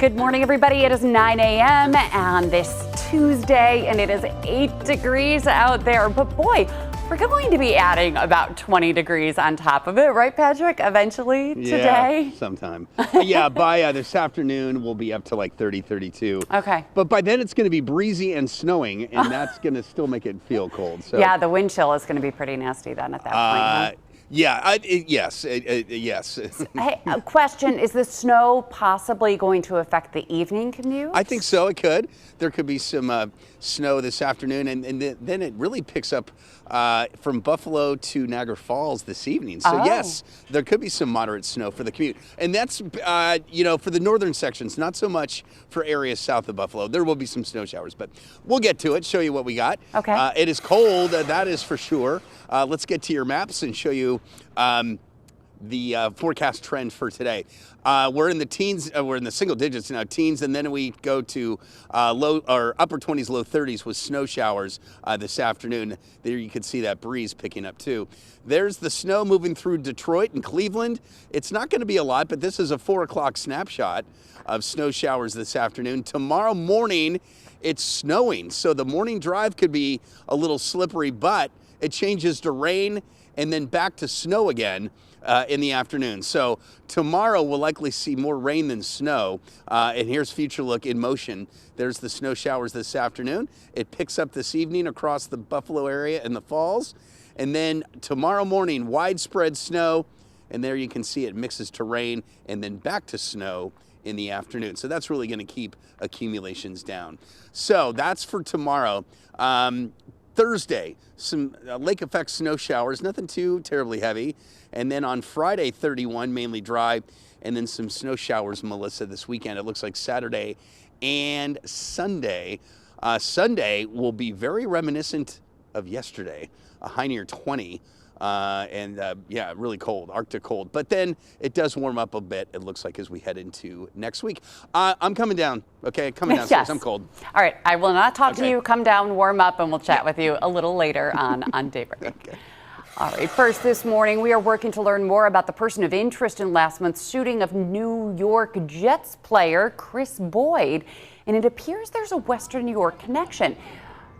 Good morning, everybody. It is 9 a.m. on this Tuesday, and it is 8 degrees out there. But boy, we're going to be adding about 20 degrees on top of it, right, Patrick? Eventually today? Yeah, sometime. Yeah, by this afternoon, we'll be up to like 30, 32. Okay. But by then, it's going to be breezy and snowing, and that's going to still make it feel cold. So, yeah, the wind chill is going to be pretty nasty then at that point. Huh? Yeah, yes. Hey, a question, is the snow possibly going to affect the evening commute? I think so, it could. There could be some snow this afternoon, and then it really picks up from Buffalo to Niagara Falls this evening. So yes, there could be some moderate snow for the commute. And that's, for the northern sections, not so much for areas south of Buffalo. There will be some snow showers, but we'll get to it, show you what we got. Okay. It is cold, that is for sure. Let's get to your maps and show you the forecast trend for today. We're in the teens, we're in the single digits now, teens, and then we go to low or upper 20s, low 30s with snow showers this afternoon. There you can see that breeze picking up too. There's the snow moving through Detroit and Cleveland. It's not going to be a lot, but this is a 4 o'clock snapshot of snow showers this afternoon. Tomorrow morning, it's snowing, so the morning drive could be a little slippery, but it changes to rain and then back to snow again in the afternoon. So tomorrow we'll likely see more rain than snow. And here's Future Look in motion. There's the snow showers this afternoon. It picks up this evening across the Buffalo area and the Falls. And then tomorrow morning, widespread snow. And there you can see it mixes to rain and then back to snow in the afternoon. So that's really going to keep accumulations down. So that's for tomorrow. Thursday, some lake effect snow showers, nothing too terribly heavy. And then on Friday, 31, mainly dry, and then some snow showers, Melissa, this weekend. It looks like Saturday and Sunday. Sunday will be very reminiscent of yesterday, a high near 20. Yeah, really cold, Arctic cold. But then it does warm up a bit, it looks like, as we head into next week. I'm coming down, okay? Coming downstairs, yes. I'm cold. All right, I will not talk to you. Come down, warm up, and we'll chat with you a little later on Daybreak. Okay. All right, first this morning, we are working to learn more about the person of interest in last month's shooting of New York Jets player Chris Boyd, and it appears there's a Western New York connection.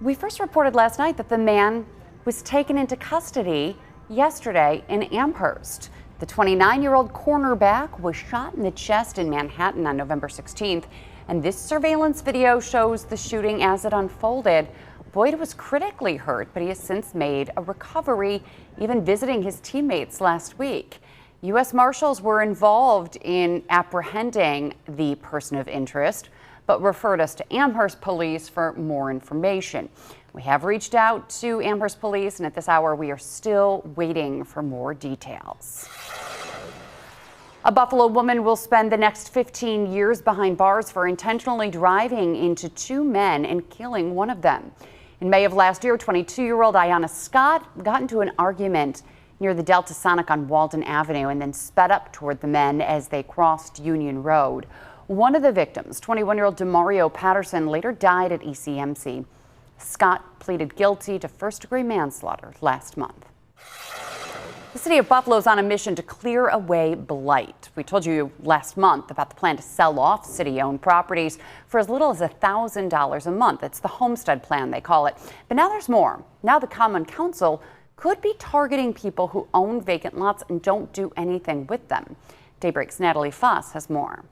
We first reported last night that the man was taken into custody yesterday in Amherst. The 29-year-old cornerback was shot in the chest in Manhattan on November 16th, and this surveillance video shows the shooting as it unfolded. Boyd was critically hurt, but he has since made a recovery, even visiting his teammates last week. U.S. Marshals were involved in apprehending the person of interest, but referred us to Amherst Police for more information. We have reached out to Amherst Police, and at this hour, we are still waiting for more details. A Buffalo woman will spend the next 15 years behind bars for intentionally driving into 2 men and killing one of them. In May of last year, 22-year-old Ayanna Scott got into an argument near the Delta Sonic on Walden Avenue and then sped up toward the men as they crossed Union Road. One of the victims, 21-year-old Demario Patterson, later died at ECMC. Scott pleaded guilty to first-degree manslaughter last month. The city of Buffalo is on a mission to clear away blight. We told you last month about the plan to sell off city-owned properties for as little as $1,000 a month. It's the homestead plan, they call it. But now there's more. Now the Common Council could be targeting people who own vacant lots and don't do anything with them. Daybreak's Natalie Foss has more.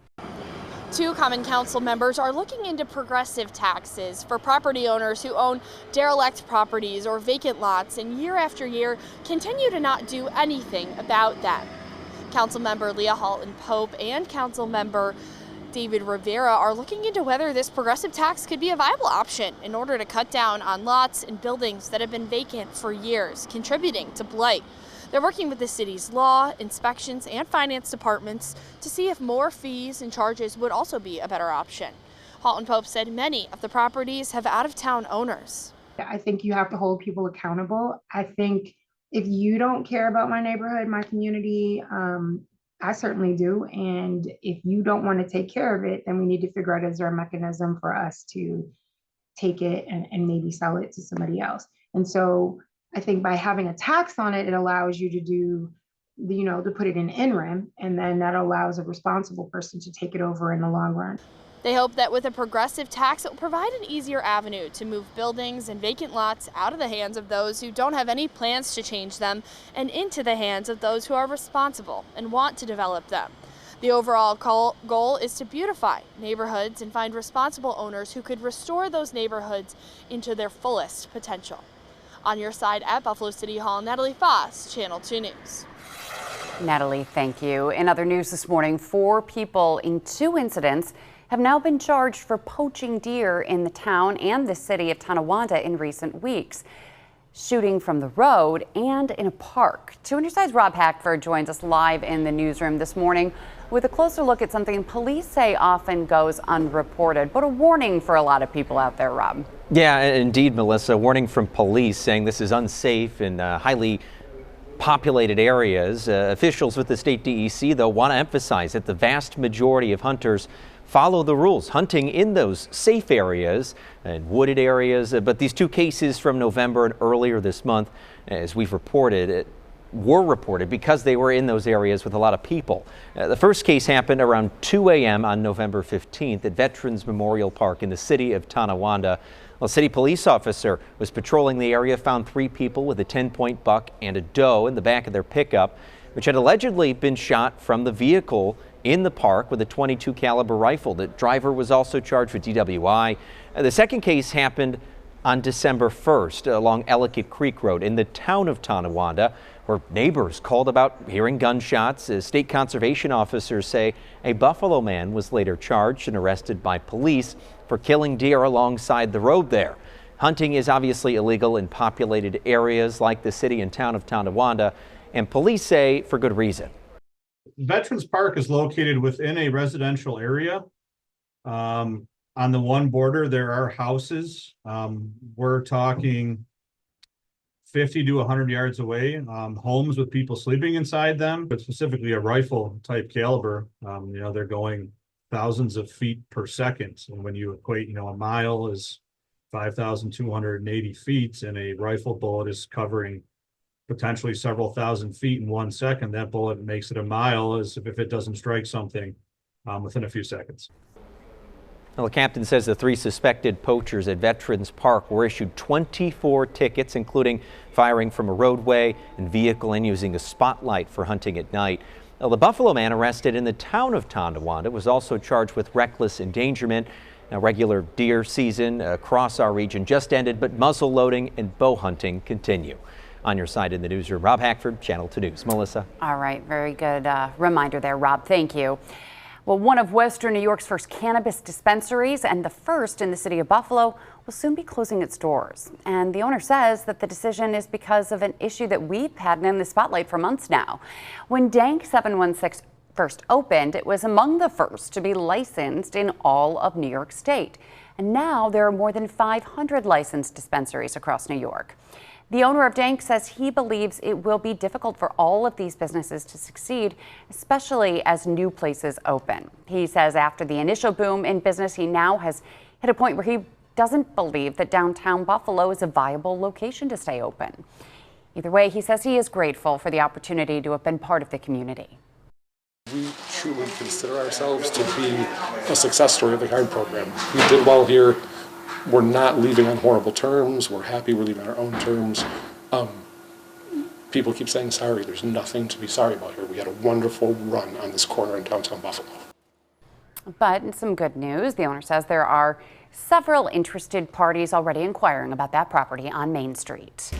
2 Common Council members are looking into progressive taxes for property owners who own derelict properties or vacant lots and year after year continue to not do anything about them. Councilmember Leah Halton Pope and Councilmember David Rivera are looking into whether this progressive tax could be a viable option in order to cut down on lots and buildings that have been vacant for years, contributing to blight. They're working with the city's law, inspections, and finance departments to see if more fees and charges would also be a better option. Halton Pope said many of the properties have out-of-town owners. I think you have to hold people accountable. I think if you don't care about my neighborhood, my community, I certainly do. And if you don't want to take care of it, then we need to figure out, is there a mechanism for us to take it and maybe sell it to somebody else? And so I think by having a tax on it, it allows you to do to put it in interim, and then that allows a responsible person to take it over in the long run. They hope that with a progressive tax, it will provide an easier avenue to move buildings and vacant lots out of the hands of those who don't have any plans to change them and into the hands of those who are responsible and want to develop them. The overall goal is to beautify neighborhoods and find responsible owners who could restore those neighborhoods into their fullest potential. On your side at Buffalo City Hall, Natalie Foss, Channel 2 News. Natalie, thank you. In other news this morning, 4 people in 2 incidents have now been charged for poaching deer in the town and the city of Tonawanda in recent weeks. Shooting from the road and in a park. 2 on your side's Rob Hackford joins us live in the newsroom this morning with a closer look at something police say often goes unreported, but a warning for a lot of people out there, Rob. Yeah, indeed, Melissa. Warning from police saying this is unsafe in highly populated areas. Officials with the state DEC, though, want to emphasize that the vast majority of hunters follow the rules, hunting in those safe areas and wooded areas. But these 2 cases from November and earlier this month, as we've reported, were reported because they were in those areas with a lot of people. The first case happened around 2 a.m. on November 15th at Veterans Memorial Park in the city of Tonawanda. A city police officer was patrolling the area, found 3 people with a 10-point buck and a doe in the back of their pickup, which had allegedly been shot from the vehicle in the park with a .22 caliber rifle. The driver was also charged with DWI. The second case happened on December 1st along Ellicott Creek Road in the town of Tonawanda, where neighbors called about hearing gunshots. As state conservation officers say, a Buffalo man was later charged and arrested by police for killing deer alongside the road there. Hunting is obviously illegal in populated areas like the city and town of Tonawanda, and police say for good reason. Veterans Park is located within a residential area. On the one border, there are houses. We're talking 50 to 100 yards away, homes with people sleeping inside them, but specifically a rifle type caliber. They're going thousands of feet per second. And when you equate, a mile is 5,280 feet, and a rifle bullet is covering potentially several thousand feet in 1 second, that bullet makes it a mile as if it doesn't strike something within a few seconds. Well, the captain says the 3 suspected poachers at Veterans Park were issued 24 tickets, including firing from a roadway and vehicle and using a spotlight for hunting at night. Well, the Buffalo man arrested in the town of Tonawanda was also charged with reckless endangerment. Now, regular deer season across our region just ended, but muzzle loading and bow hunting continue. On your side in the newsroom, Rob Hackford, Channel 2 News. Melissa. All right, very good reminder there, Rob. Thank you. Well, one of Western New York's first cannabis dispensaries and the first in the city of Buffalo will soon be closing its doors. And the owner says that the decision is because of an issue that we've had in the spotlight for months now. When Dank 716 first opened, it was among the first to be licensed in all of New York State. And now there are more than 500 licensed dispensaries across New York. The owner of Dank says he believes it will be difficult for all of these businesses to succeed, especially as new places open. He says after the initial boom in business, he now has hit a point where he doesn't believe that downtown Buffalo is a viable location to stay open. Either way, he says he is grateful for the opportunity to have been part of the community. We truly consider ourselves to be a success story of the card program. We did well here. We're not leaving on horrible terms. We're happy we're leaving on our own terms. People keep saying sorry. There's nothing to be sorry about here. We had a wonderful run on this corner in downtown Buffalo. But some good news. The owner says there are several interested parties already inquiring about that property on Main Street.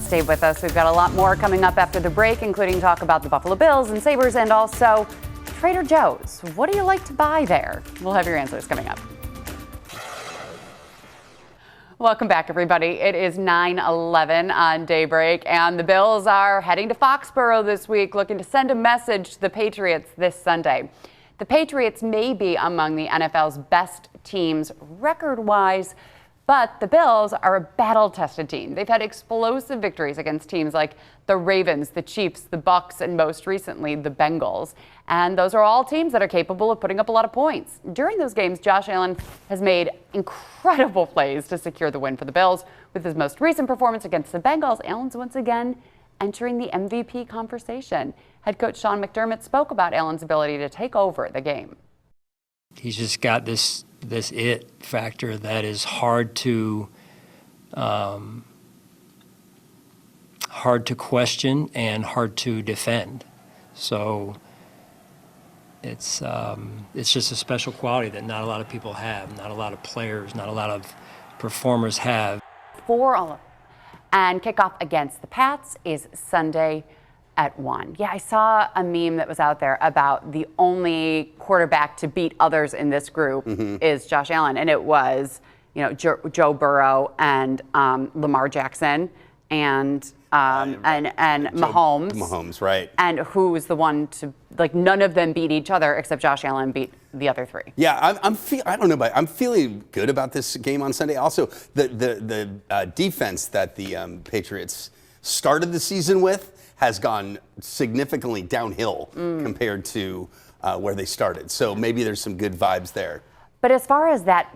Stay with us. We've got a lot more coming up after the break, including talk about the Buffalo Bills and Sabres and also Trader Joe's. What do you like to buy there? We'll have your answers coming up. Welcome back, everybody. It is 9/11 on Daybreak, and the Bills are heading to Foxborough this week, looking to send a message to the Patriots this Sunday. The Patriots may be among the NFL's best teams record-wise, but the Bills are a battle-tested team. They've had explosive victories against teams like the Ravens, the Chiefs, the Bucs, and most recently the Bengals. And those are all teams that are capable of putting up a lot of points. During those games, Josh Allen has made incredible plays to secure the win for the Bills. With his most recent performance against the Bengals, Allen's once again entering the MVP conversation. Head coach Sean McDermott spoke about Allen's ability to take over the game. He's just got this it factor that is hard to question and hard to defend. So it's just a special quality that not a lot of people have, not a lot of players, not a lot of performers have. And kickoff against the Pats is Sunday at 1. Yeah, I saw a meme that was out there about the only quarterback to beat others in this group is Josh Allen, and it was, Joe Burrow and Lamar Jackson and Mahomes. Mahomes, right. And who was the one to, none of them beat each other except Josh Allen beat the other three. Yeah, I don't know, but I'm feeling good about this game on Sunday. Also, the defense that the Patriots started the season with has gone significantly downhill compared to where they started. So maybe there's some good vibes there. But as far as that,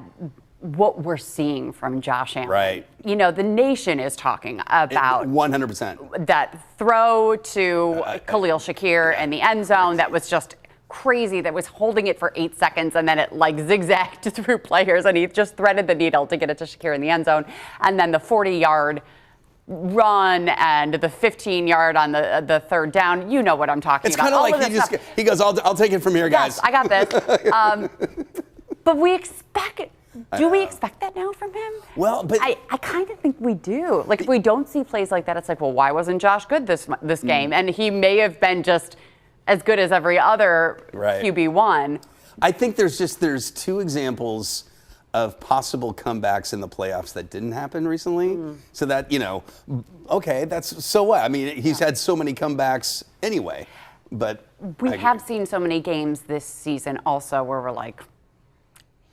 what we're seeing from Josh Allen, right? The nation is talking about 100% that throw to Khalil Shakir in the end zone that was just crazy, that was holding it for 8 seconds and then it zigzagged through players and he just threaded the needle to get it to Shakir in the end zone. And then the 40-yard run and the 15-yard on the third down. You know what I'm talking about. It's kind of like he goes, I'll take it from here, guys. Yes, I got this. But we expect it. Do we expect that now from him? Well, but I kind of think we do. If we don't see plays like that, it's well, why wasn't Josh good this game? And he may have been just as good as every other QB1. I think there's two examples of possible comebacks in the playoffs that didn't happen recently. So that, okay, that's so what? I mean, he's had so many comebacks anyway. But we have seen so many games this season also where we're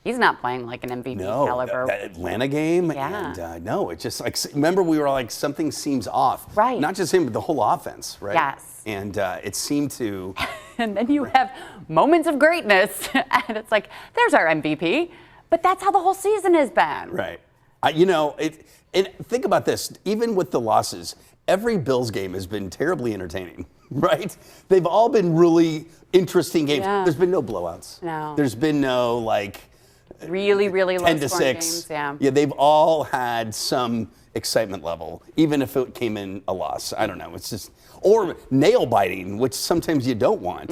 he's not playing like an MVP caliber. That Atlanta game, and no, it's just remember we were something seems off. Right. Not just him, but the whole offense, right? Yes. And it seemed to. And then you have moments of greatness, and it's there's our MVP. But that's how the whole season has been. Right. And think about this. Even with the losses, every Bills game has been terribly entertaining, right? They've all been really interesting games. Yeah. There's been no blowouts. No. There's been no really low 10 to 6 games. Yeah, they've all had some excitement level, even if it came in a loss. I don't know. It's just, or nail biting, which sometimes you don't want.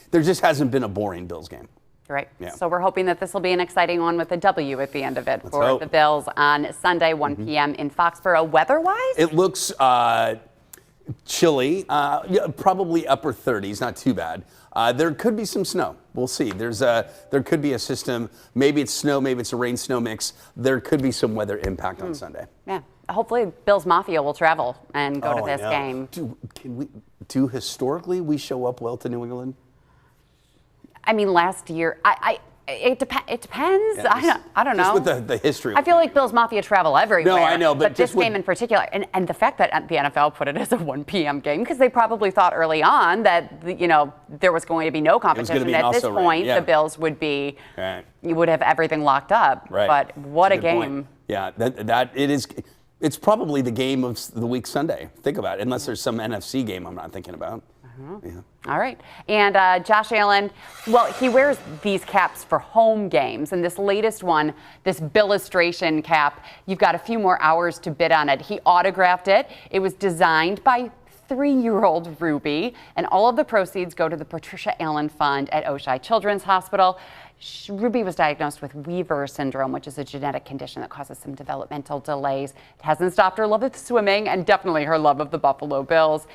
There just hasn't been a boring Bills game. Right. Yeah. So we're hoping that this will be an exciting one with a W at the end of it Let's for hope. the Bills on Sunday, 1 p.m. in Foxborough. Weather-wise? It looks chilly, probably upper 30s, not too bad. There could be some snow. We'll see. There could be a system. Maybe it's snow, maybe it's a rain-snow mix. There could be some weather impact on Sunday. Yeah. Hopefully, Bills Mafia will travel and go to this game. Do historically we show up well to New England? I mean, last year, it depends. Yeah, I don't know. Just with the history. I feel like Bills Mafia travel everywhere. No, I know, but this just game in particular, and the fact that the NFL put it as a 1 p.m. game, because they probably thought early on that there was going to be no competition. At this point, the Bills would be, you would have everything locked up. Right. But what a game! Point. Yeah, that it is. It's probably the game of the week Sunday. Think about it, unless there's some NFC game I'm not thinking about. Yeah. All right. And Josh Allen, well, he wears these caps for home games. And this latest one, this Billustration cap, you've got a few more hours to bid on it. He autographed it. It was designed by 3-year-old Ruby. And all of the proceeds go to the Patricia Allen Fund at Oshai Children's Hospital. Ruby was diagnosed with Weaver syndrome, which is a genetic condition that causes some developmental delays. It hasn't stopped her love of swimming and definitely her love of the Buffalo Bills.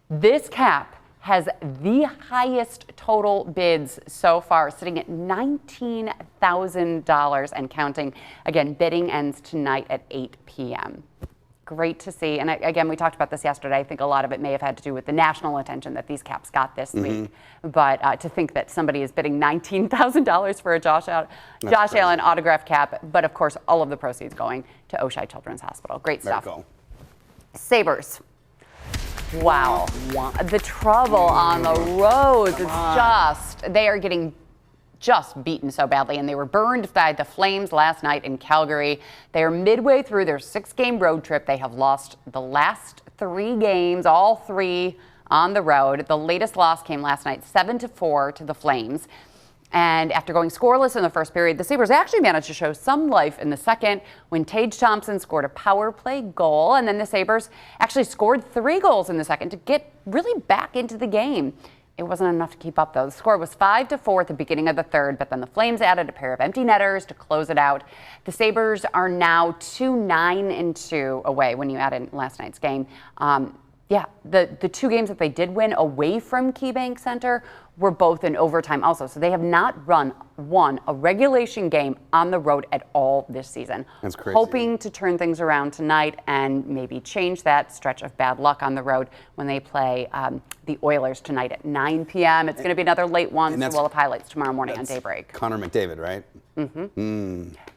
This cap has the highest total bids so far, sitting at $19,000 and counting. Again, bidding ends tonight at 8 p.m. Great to see. And again, we talked about this yesterday. I think a lot of it may have had to do with the national attention that these caps got this week. But to think that somebody is bidding $19,000 for a Josh Allen autograph cap, but of course, all of the proceeds going to Oshai Children's Hospital. Great stuff. Very cool. Sabres. Wow. The trouble on the roads is just, they are getting just beaten so badly, and they were burned by the Flames last night in Calgary. They are midway through their 6-game road trip. They have lost the last 3 games, all 3 on the road. The latest loss came last night, 7-4 to the Flames. And after going scoreless in the first period, the Sabres actually managed to show some life in the second when Tage Thompson scored a power play goal. And then the Sabres actually scored 3 goals in the second to get really back into the game. It wasn't enough to keep up, though. The score was 5-4 at the beginning of the third, but then the Flames added a pair of empty netters to close it out. The Sabres are now 2-9-2 away when you add in last night's game. Yeah, the 2 games that they did win away from KeyBank Center were both in overtime also. So they have not won a regulation game on the road at all this season. That's crazy. Hoping to turn things around tonight and maybe change that stretch of bad luck on the road when they play the Oilers tonight at 9 p.m. It's going to be another late one, so we'll have highlights tomorrow morning on Daybreak. Connor McDavid, right?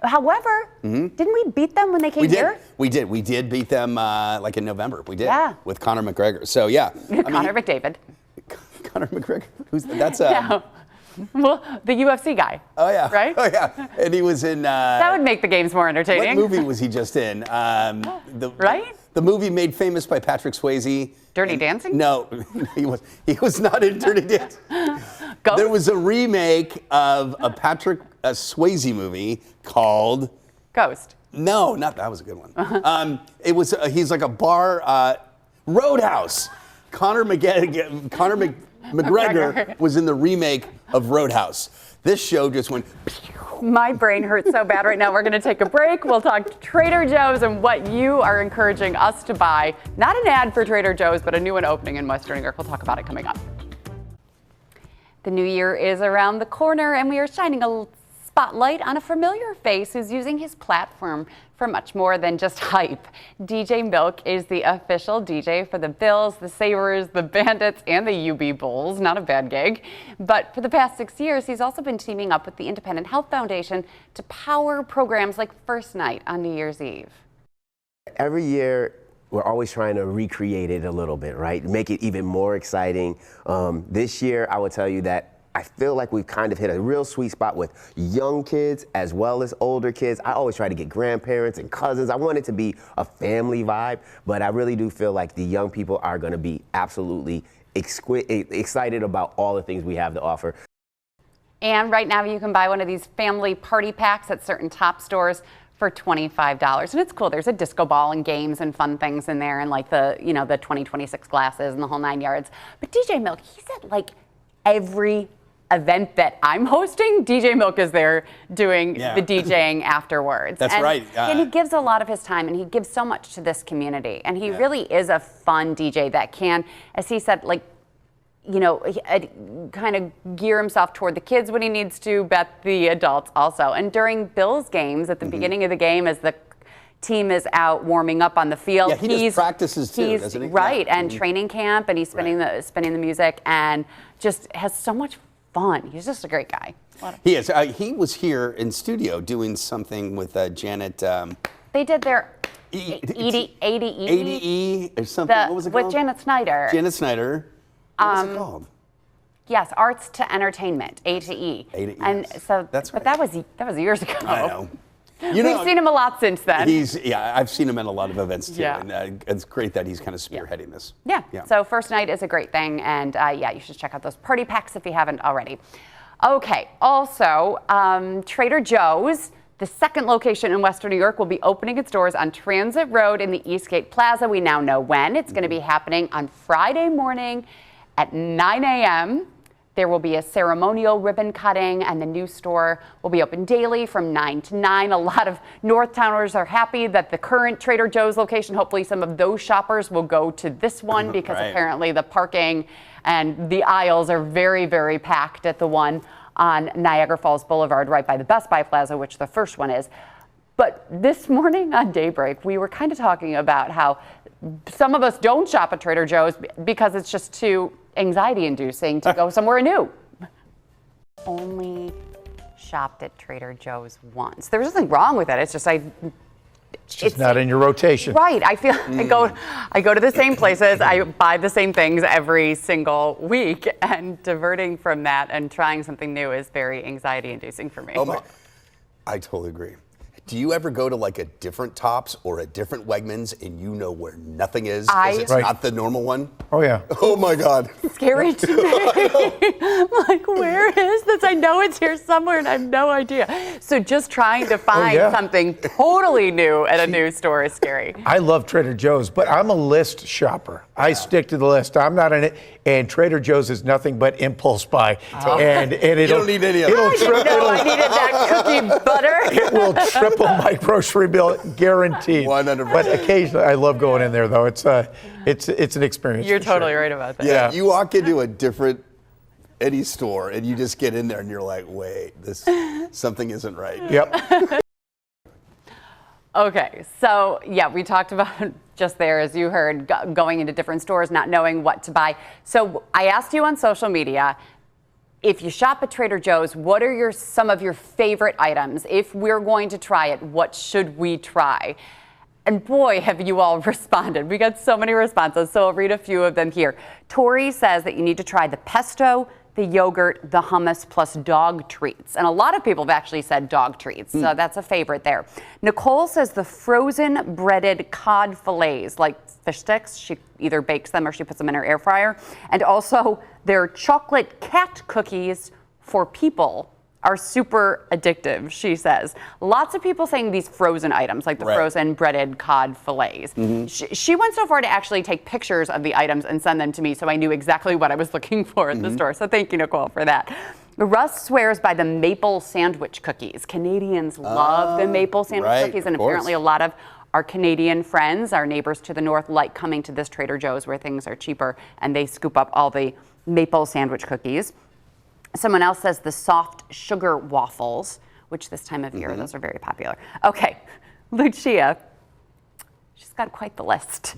However, didn't we beat them when they came here? We did beat them like in November. We did. Yeah. With Connor McGregor. So yeah. Connor McDavid. Connor McGregor. That's Yeah. Well, the UFC guy. Oh yeah. Right? Oh yeah. And he was in that would make the games more entertaining. What movie was he just in? Right? The movie made famous by Patrick Swayze. Dirty Dancing? No, he was not in Dirty Dancing. Ghost? There was a remake of a Patrick Swayze movie called Ghost. No, not that was a good one. It was he's like a bar Roadhouse. Conor McGregor was in the remake of Roadhouse. This show just went. My brain hurts so bad right now. We're going to take a break. We'll talk Trader Joe's and what you are encouraging us to buy. Not an ad for Trader Joe's, but a new one opening in Western New York. We'll talk about it coming up. The new year is around the corner, and we are shining a spotlight on a familiar face who's using his platform for much more than just hype. DJ Milk is the official DJ for the Bills, the Sabres, the Bandits, and the UB Bulls. Not a bad gig. But for the past 6 years, he's also been teaming up with the Independent Health Foundation to power programs like First Night on New Year's Eve. Every year, we're always trying to recreate it a little bit, right? Make it even more exciting. This year, I would tell you that I feel like we've kind of hit a real sweet spot with young kids as well as older kids. I always try to get grandparents and cousins. I want it to be a family vibe, but I really do feel like the young people are going to be absolutely excited about all the things we have to offer. And right now you can buy one of these family party packs at certain top stores for $25. And it's cool. There's a disco ball and games and fun things in there and like the 2026 glasses and the whole 9 yards. But DJ Milk, he's at like every event that I'm hosting, DJ Milk is there doing the DJing afterwards. That's right. And he gives a lot of his time, and he gives so much to this community. And he really is a fun DJ that can, as he said, like, kind of gear himself toward the kids when he needs to, but the adults also. And during Bills games, at the beginning of the game, as the team is out warming up on the field, he does practices too, doesn't he? Right, and training camp, and he's spinning the music, and just has so much fun. He's just a great guy. He is. He was here in studio doing something with Janet. They did their ADE or something. What was it called? With Janet Snyder. Janet Snyder. What was it called? Yes, Arts to Entertainment, A to E. And so, that's right. But that was years ago. I know. We've seen him a lot since then. I've seen him in a lot of events too, and it's great that he's kind of spearheading this. Yeah. So First Night is a great thing, and you should check out those party packs if you haven't already. Okay. Also, Trader Joe's, the second location in Western New York, will be opening its doors on Transit Road in the Eastgate Plaza. We now know when. It's going to be happening on Friday morning at 9 a.m. There will be a ceremonial ribbon cutting, and the new store will be open daily from 9 to 9. A lot of Northtowners are happy that the current Trader Joe's location, hopefully some of those shoppers will go to this one because apparently the parking and the aisles are very, very packed at the one on Niagara Falls Boulevard right by the Best Buy Plaza, which the first one is. But this morning on Daybreak, we were kind of talking about how some of us don't shop at Trader Joe's because it's just too anxiety-inducing to go somewhere new. Only shopped at Trader Joe's once. There was nothing wrong with it. It's just I It's just not in your rotation. Right. I feel I go to the same places. I buy the same things every single week, and diverting from that and trying something new is very anxiety inducing for me. Oh my, I totally agree. Do you ever go to like a different Tops or a different Wegmans and you know where nothing is? Because it's not the normal one? Oh, yeah. Oh, my God. Scary to me. I'm like, where is this? I know it's here somewhere and I have no idea. So just trying to find something totally new at a new store is scary. I love Trader Joe's, but I'm a list shopper. I stick to the list. I'm not in it. And Trader Joe's is nothing but impulse buy. And it'll, you don't need any of it. I needed that cookie butter. It will triple my grocery bill, guaranteed. 100%. But occasionally, I love going in there, though. It's an experience. You're totally right about that. Yeah, you walk into a different any store and you just get in there and you're like, wait, something isn't right. Yep. Okay, so yeah, we talked about just there, as you heard, going into different stores, not knowing what to buy. So I asked you on social media, if you shop at Trader Joe's, what are some of your favorite items? If we're going to try it, what should we try? And boy, have you all responded. We got so many responses, so I'll read a few of them here. Tori says that you need to try the pesto, the yogurt, the hummus, plus dog treats. And a lot of people have actually said dog treats, so that's a favorite there. Nicole says the frozen breaded cod fillets, like fish sticks. She either bakes them or she puts them in her air fryer. And also their chocolate cat cookies for people are super addictive, she says. Lots of people saying these frozen items, like the frozen breaded cod fillets. She went so far to actually take pictures of the items and send them to me, so I knew exactly what I was looking for at the store. So thank you, Nicole, for that. Russ swears by the maple sandwich cookies. Canadians love the maple sandwich cookies, and apparently a lot of our Canadian friends, our neighbors to the north, like coming to this Trader Joe's where things are cheaper, and they scoop up all the maple sandwich cookies. Someone else says the soft sugar waffles, which this time of year, those are very popular. Okay, Lucia, she's got quite the list.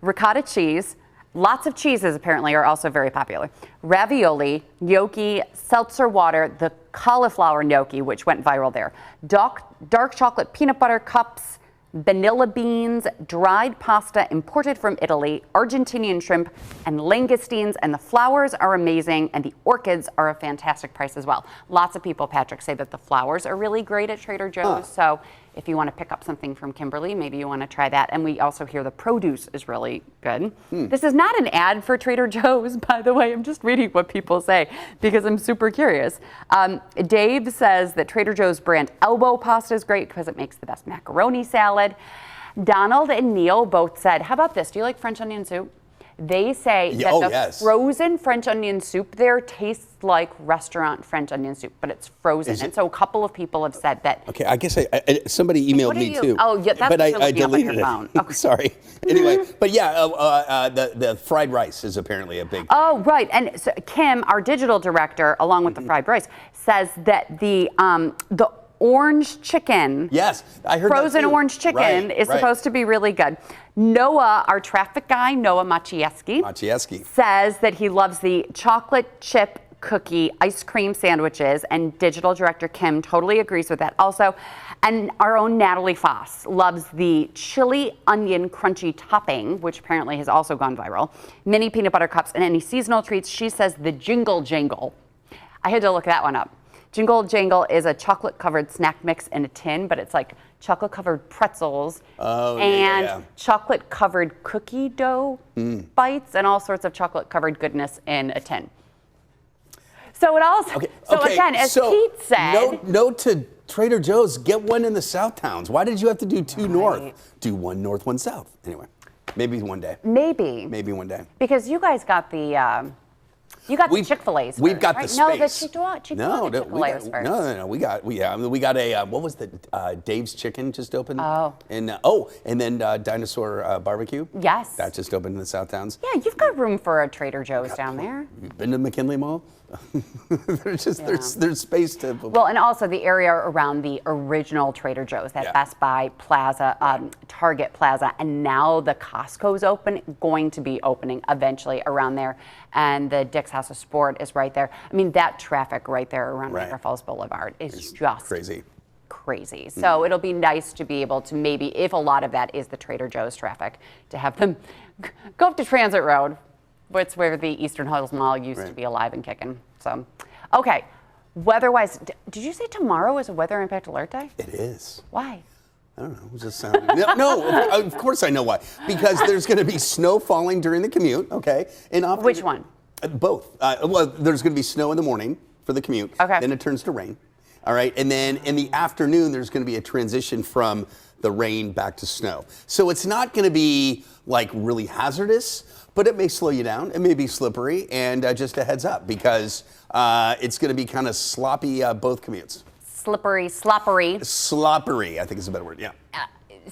Ricotta cheese, lots of cheeses apparently are also very popular. Ravioli, gnocchi, seltzer water, the cauliflower gnocchi, which went viral there. Dark chocolate peanut butter cups, vanilla beans, dried pasta imported from Italy, Argentinian shrimp, and langoustines. And the flowers are amazing, and the orchids are a fantastic price as well. Lots of people, Patrick, say that the flowers are really great at Trader Joe's. So if you want to pick up something from Kimberly, maybe you want to try that. And we also hear the produce is really good. This is not an ad for Trader Joe's, by the way. I'm just reading what people say because I'm super curious. Dave says that Trader Joe's brand elbow pasta is great because it makes the best macaroni salad. Donald and Neil both said, how about this? Do you like French onion soup? They say that the frozen French onion soup there tastes like restaurant French onion soup, but it's frozen. And so a couple of people have said that. Okay, I guess somebody emailed me too. Oh, yeah, that's but I deleted your phone. it. Okay. Sorry. Anyway, but yeah, the fried rice is apparently a big. Oh, right. And so Kim, our digital director, along with the fried rice, says that the orange chicken. Yes, I heard frozen that too. Orange chicken is supposed to be really good. Noah, our traffic guy, Noah Maciejewski, says that he loves the chocolate chip cookie ice cream sandwiches, and digital director Kim totally agrees with that also. And our own Natalie Foss loves the chili onion crunchy topping, which apparently has also gone viral, mini peanut butter cups, and any seasonal treats. She says the Jingle Jangle. I had to look that one up. Jingle Jangle is a chocolate-covered snack mix in a tin, but it's like chocolate-covered pretzels and chocolate-covered cookie dough bites and all sorts of chocolate-covered goodness in a tin. So it also, again, as Pete said. Note to Trader Joe's, get one in the South Towns. Why did you have to do two north? Do one north, one south. Anyway, maybe one day. Maybe one day. Because you guys got the. You got the Chick-fil-A's We've got right? the space. No, the Chick-fil-A's first. No. We got a what was the Dave's Chicken just opened? Oh. And and then Dinosaur Barbecue. Yes. That just opened in the South Towns. Yeah, you've got room for a Trader Joe's down there. You've been to McKinley Mall? There's space to. Well, and also the area around the original Trader Joe's, that Best Buy Plaza, Target Plaza, and now the Costco's going to be opening eventually around there, and the Dick's House of Sport is right there. I mean, that traffic right there around Niagara Falls Boulevard is just crazy. crazy. So it'll be nice to be able to maybe, if a lot of that is the Trader Joe's traffic, to have them go up to Transit Road. It's where the Eastern Hills Mall used to be alive and kicking. So, okay, weather-wise, did you say tomorrow is a weather impact alert day? It is. Why? I don't know. Just sounding. No, of course I know why. Because there's going to be snow falling during the commute. Okay. And which one? Both. Well, there's going to be snow in the morning for the commute. Okay. Then it turns to rain. All right. And then in the afternoon, there's going to be a transition from the rain back to snow. So it's not going to be like really hazardous, but it may slow you down. It may be slippery. And just a heads up, because it's going to be kind of sloppy both commutes. Sloppery. Sloppery, I think is a better word, yeah.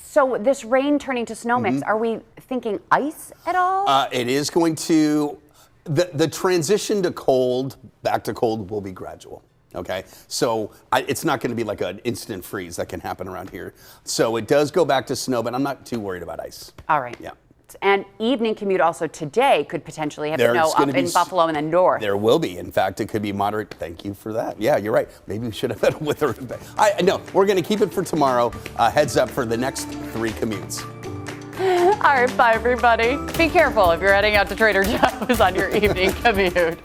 So this rain turning to snow mix, are we thinking ice at all? It is going to, the transition to cold, back to cold will be gradual, okay? So it's not gonna be like an instant freeze that can happen around here. So it does go back to snow, but I'm not too worried about ice. All right. Yeah. And evening commute also today could potentially have snow up in Buffalo and the north. There will be. In fact, it could be moderate. Thank you for that. Yeah, you're right. Maybe we should have had a weather. No, we're going to keep it for tomorrow. Heads up for the next 3 commutes. All right, bye, everybody. Be careful if you're heading out to Trader Joe's on your evening commute.